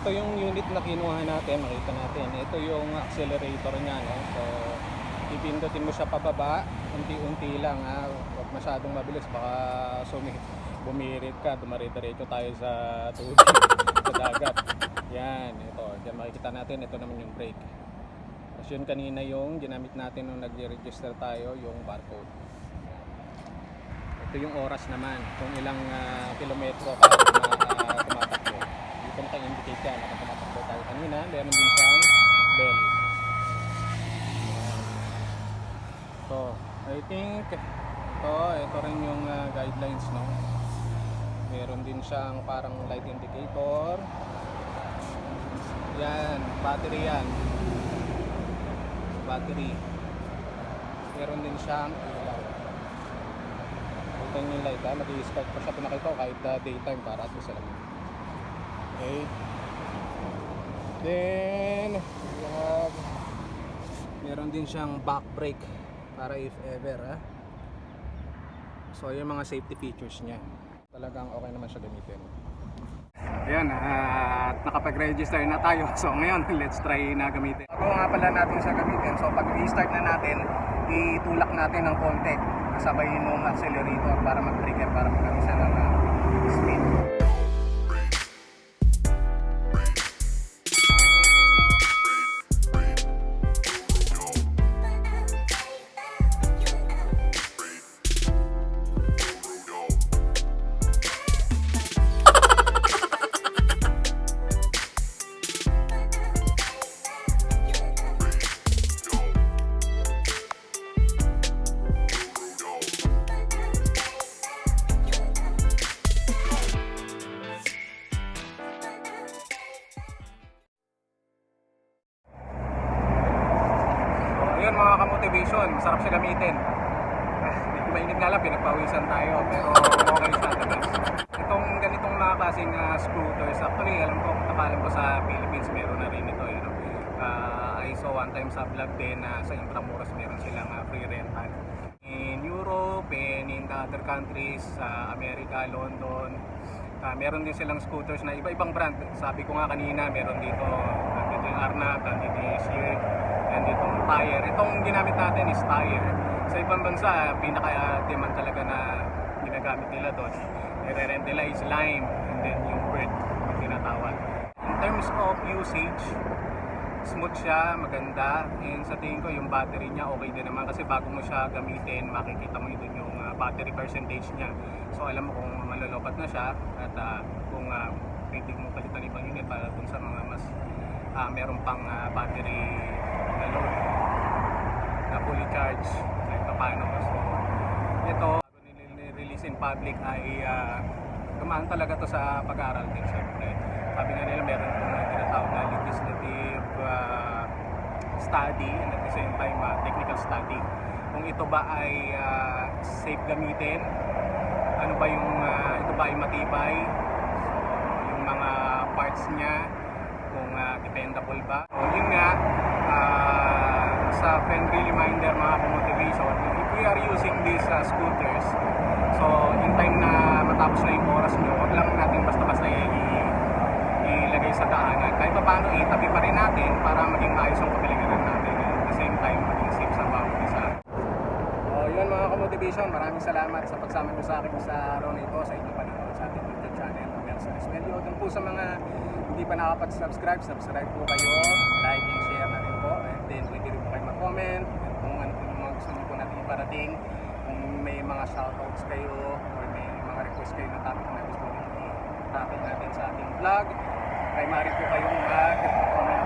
ito yung unit na kinuha natin, makita natin. Ito yung accelerator niya, no? So, pipindutin mo siya pababa, unti-unti lang, ha? Huwag masyadong mabilis, baka bumirit ka, dumare-diretso tayo sa tubig, sa dagat. Yan, ito. Diyan makikita natin, ito naman yung brake. Tapos yun kanina yung ginamit natin nung nag-register tayo, yung barcode. Ito yung oras naman, kung ilang kilometro ka tumatakbo. Dito naka-indicate yan, nakatumatakbo tayo kanina. Meron din siyang bell. So, I think ito rin yung guidelines, no? Meron din siyang parang light indicator. Yan, battery yan. Battery. Meron din siyang ilaw. Ito yung light, ha? Mag-i-start pa siya pinakita ko kahit daytime para at least alam mo. Okay. Then, we have, meron din siyang back brake para if ever, ha? So, yung mga safety features niya. Talagang okay naman siya gamitin. Ayan, at nakapag-register na tayo. So ngayon, let's try na gamitin. Bago nga pala natin siya gamitin, so pag i-start na natin, itulak natin ng konti kasabay yung accelerator para mag-trigger, para magkaroon siya ng speed. Yun mga Kamotevation, masarap siya gamitin. Medyo mainit nga lang, pinagpawisan tayo, pero okay siya. Itong ganitong mga klaseng scooters, actually alam ko sa Philippines meron na rin ito. I saw one time sa vlog din na sa Intramuros meron silang free rental. In Europe and in other countries, sa Amerika, London, meron din silang scooters na iba-ibang brand. Sabi ko nga kanina, meron dito yung Arnab, dito yung Sheer, dito yung tire. Itong ginamit natin is tire. Sa ibang bansa, pinaka-demand talaga na ginagamit nila doon. Nire-rent nila is lime and then yung bird ang tinatawag. In terms of usage, smooth siya, maganda, and sa tingin ko yung battery niya okay din naman kasi bago mo siya gamitin, makikita mo doon yung battery percentage niya. So alam mo kung malolopat na siya at kung pwede mo palitan ibang unit para dun sa mga mas meron pang battery na load na fully charged kahit paano. So ito, bago nilirelease in public ay gumaan talaga to sa pag-aaral din syempre. Sabi nga nila meron itong tinatawag na legislative study and at the same time technical study kung ito ba ay safe gamitin, ano ba yung ito ba ay matibay, so yung mga parts niya kung dependable ba. So yun nga, sa friendly reminder mga Kamotevation, if we are using these scooters, so in time na matapos na yung oras nyo, huwag lang natin basta-basta ilagay sa daanan. Kahit pa paano itabi pa rin natin para maging maayos ang kapaligiran natin. At the same time, maging safe sa bawat isa. So yun mga Kamotevation, maraming salamat sa pagsama nyo sa akin sa araw na ito, sa inyong panonood sa ating YouTube channel. Doon po sa mga hindi pa nakapag-subscribe, subscribe po kayo, like and share na rin po. And then pwede rin po kayo mag-comment kung ano po yung mga gusto nyo po natin iparating. Kung may mga shoutouts kayo or may mga request kayo na topic na gusto nyo i-topic natin sa ating vlog, ay maaari po kayong mag-comment